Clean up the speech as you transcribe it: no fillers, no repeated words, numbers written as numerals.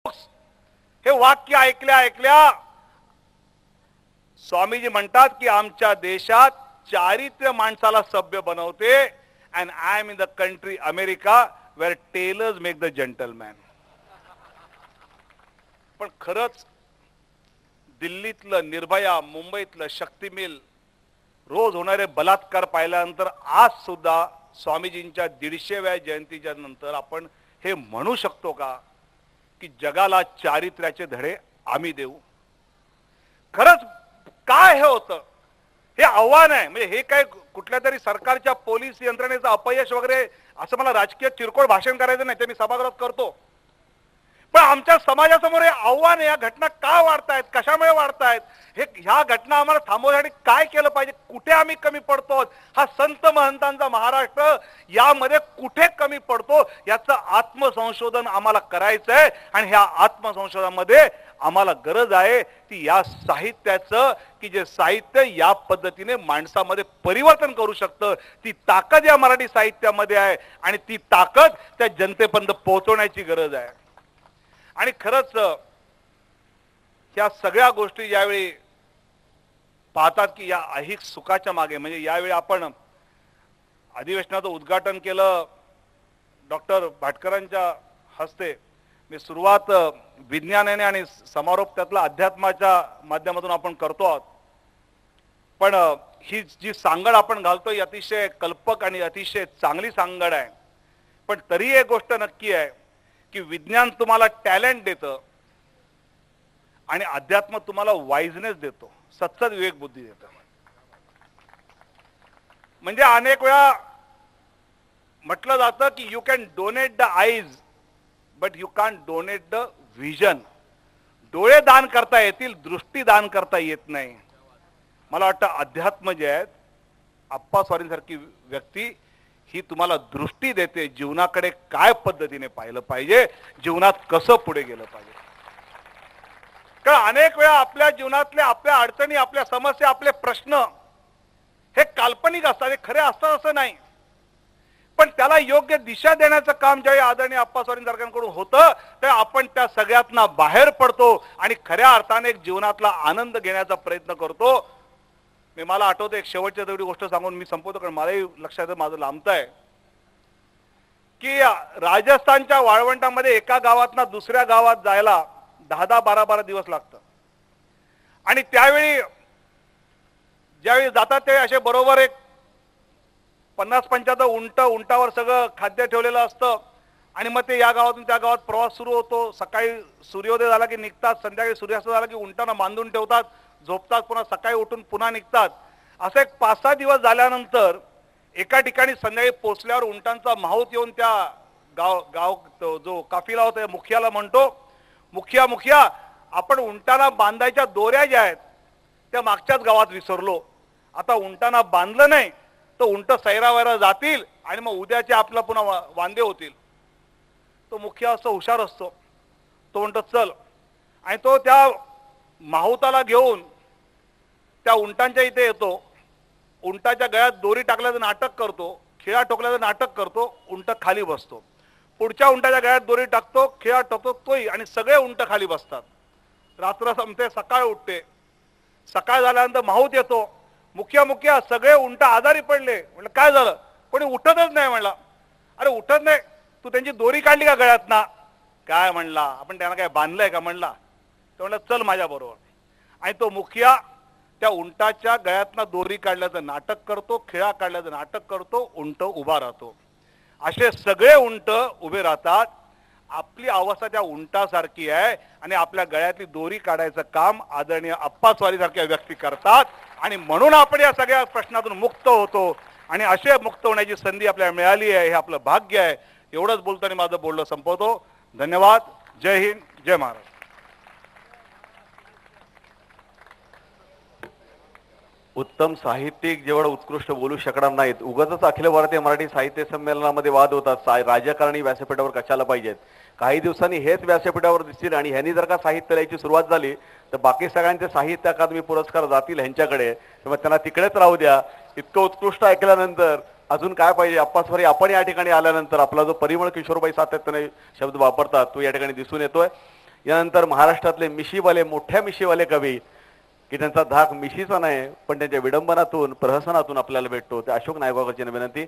हे वाक्य ऐकल्या ऐकल्या स्वामीजी म्हणतात की आमच्या देशात चारित्र्य माणसाला सभ्य बनवते. And I am in the country America where tailors make the gentleman. पण खरंच दिल्लीतलं निर्भया, मुंबईतलं शक्ती मिल, रोज होणारे बलात्कार पाहिल्यानंतर आज सुद्धा स्वामीजींच्या 150व्या जयंतीच्या नंतर आपण हे म्हणू शकतो का की जगाला चारित्र्याचे धडे आम्ही देऊ? खरंच काय हे होतं? हे आव्हान आहे. म्हणजे हे काय कुठल्या तरी सरकारच्या पोलीस यंत्रणेचं अपयश वगैरे असं मला राजकीय किरकोळ भाषण करायचं नाही, ते मी सभागृहात करतो. पण आमच्या समाजासमोर हे आव्हान आहे. या घटना का वाढतायत, कशामुळे वाढतायत, हे ह्या घटना आम्हाला थांबवण्यासाठी काय केलं पाहिजे, कुठे आम्ही कमी पडतो, हा संत महंतांचा महाराष्ट्र यामध्ये कुठे कमी पडतो याचं आत्मसंशोधन आम्हाला करायचं आहे. आणि ह्या आत्मसंशोधनामध्ये आम्हाला गरज आहे ती या साहित्याचं, की जे साहित्य या पद्धतीने माणसामध्ये परिवर्तन करू शकतं. ती ताकद या मराठी साहित्यामध्ये आहे आणि ती ताकद त्या जनतेपर्यंत पोहोचवण्याची गरज आहे. आणि खरंच ह्या सगळ्या गोष्टी ज्यावेळी पाहतात की या ऐहिक सुखाच्या मागे, म्हणजे यावेळी आपण अधिवेशनाचं उद्घाटन केलं डॉक्टर भाटकरांच्या हस्ते. मी सुरुवात विज्ञानाने आणि समारोप त्यातला अध्यात्माच्या माध्यमातून आपण करतो आहोत. पण ही जी सांगड आपण घालतो ही अतिशय कल्पक आणि अतिशय चांगली सांगड आहे. पण तरी एक गोष्ट नक्की आहे की विज्ञान तुम्हाला टॅलेंट देतं आणि अध्यात्म तुम्हाला वाईजनेस देतो, सत्सद विवेक बुद्धी देतं. म्हणजे अनेक वेळा म्हटलं जातं की you can donate the eyes but you can donate the vision. डोळे दान करता येतील, दृष्टी दान करता येत नाही. मला वाटतं अध्यात्म जे आहेत, आप्पा स्वारींसारखी व्यक्ती ही तुम्हाला दृष्टी देते, जीवनाकडे काय पद्धतीने पाहिलं पाहिजे, जीवनात कसं पुढे गेलं पाहिजे. कारण अनेक वेळा आपल्या जीवनातल्या आपल्या अडचणी, आपल्या समस्या, आपले प्रश्न हे काल्पनिक असतात, हे खरे असतात असं नाही. पण त्याला योग्य दिशा देण्याचं काम ज्यावेळी आदरणीय आप्पा स्वारींसारख्यांकडून होतं तेव्हा आपण त्या सगळ्यातनं बाहेर पडतो आणि खऱ्या अर्थाने एक जीवनातला आनंद घेण्याचा प्रयत्न करतो. मला आठवतं एक शेवटच्या तेवढी गोष्ट सांगून मी संपवतो, कारण मलाही लक्षात आहे माझं लांबतं आहे, की राजस्थानच्या वाळवंटामध्ये एका गावातनं दुसऱ्या गावात जायला 10-10, 12-12 दिवस लागतं. आणि त्यावेळी ज्यावेळी जातात ते असे बरोबर एक 50-55 उंटावर सगळं खाद्य ठेवलेलं असतं. आणि मग ते या गावातून त्या गावात प्रवास सुरू होतो. सकाळी सूर्योदय झाला की निघतात, संध्याकाळी सूर्यास्त झाला की उंटांना बांधून ठेवतात, झोपतात, पुन्हा सकाळी उठून पुन्हा निघतात. असं एक 5-6 दिवस झाल्यानंतर एका ठिकाणी संध्याकाळी पोचल्यावर उंटांचा माहूत येऊन त्या गाव जो काफिला होता मुखियाला म्हणतो, मुखिया आपण उंटांना बांधायच्या दोऱ्या ज्या आहेत त्या मागच्याच गावात विसरलो. आता उंटांना बांधलं नाही तर उंट सैरावैरा जातील आणि मग उद्याचे आपला पुन्हा वांदे होतील. तो मुखिया असं हुशार असतो, तो म्हणतो चल. आणि तो त्या माहुताला घेऊन त्या उंटांच्या इथे येतो. उंटाच्या गळ्यात दोरी टाकल्याचं नाटक करतो, खिळा ठोकल्याचं नाटक करतो, उंट खाली बसतो. पुढच्या उंटाच्या गळ्यात दोरी टाकतो, खिळा ठोकतो तोही, आणि सगळे उंट खाली बसतात. रात्र संपते, सकाळ उठते. सकाळ झाल्यानंतर माहूत येतो. मुखिया सगळे उंट आजारी पडले. म्हणलं काय झालं? कोणी उठतच नाही. म्हणला अरे उठत नाही, तू त्यांची दोरी काढली का गळ्यात ना? काय म्हणला, आपण त्यांना काय बांधलंय का? म्हणला. तो म्हणला चल माझ्या बरोबर. आणि तो मुखिया त्या उंटाच्या गळ्यातनं दोरी काढल्याचं नाटक करतो, खिळा काढल्याचं नाटक करतो, उंट उभा राहतो. असे सगळे उंट उभे राहतात. आपली अवस्था त्या उंटासारखी आहे आणि आपल्या गळ्यातली दोरी काढायचं काम आदरणीय आप्पा स्वारीसारख्या व्यक्ती करतात. आणि म्हणून आपण या सगळ्या प्रश्नातून मुक्त होतो आणि असे मुक्त होण्याची संधी आपल्याला मिळाली आहे, हे आपलं भाग्य आहे. एवढंच बोलताना माझं बोलणं संपवतो. धन्यवाद. जय हिंद, जय महाराष्ट्र. उत्तम साहित्यिक जेवढं उत्कृष्ट बोलू शकणार नाहीत. उगाचच अखिल भारतीय मराठी साहित्य संमेलनामध्ये वाद होतात, राजकारणी व्यासपीठावर कशाला पाहिजेत. काही दिवसांनी हेच व्यासपीठावर दिसतील आणि ह्यांनी जर का साहित्य लिहायची सुरुवात झाली तर बाकी सगळ्यांचे साहित्य अकादमी पुरस्कार जातील ह्यांच्याकडे. तेव्हा त्यांना तिकडेच राहू द्या. इतकं उत्कृष्ट ऐकल्यानंतर अजून काय पाहिजे. आप्पा स्वारी आपण या ठिकाणी आल्यानंतर आपला जो परिमळ किशोरबाई सातत्याने शब्द वापरतात तो या ठिकाणी दिसून येतोय. यानंतर महाराष्ट्रातले मिशीवाले, मोठ्या मिशीवाले कवी की त्यांचा धाक मिशीचा नाही पण त्यांच्या विडंबनातून, प्रहसनातून आपल्याला भेटतो. ते अशोक नायगावकरची विनंती.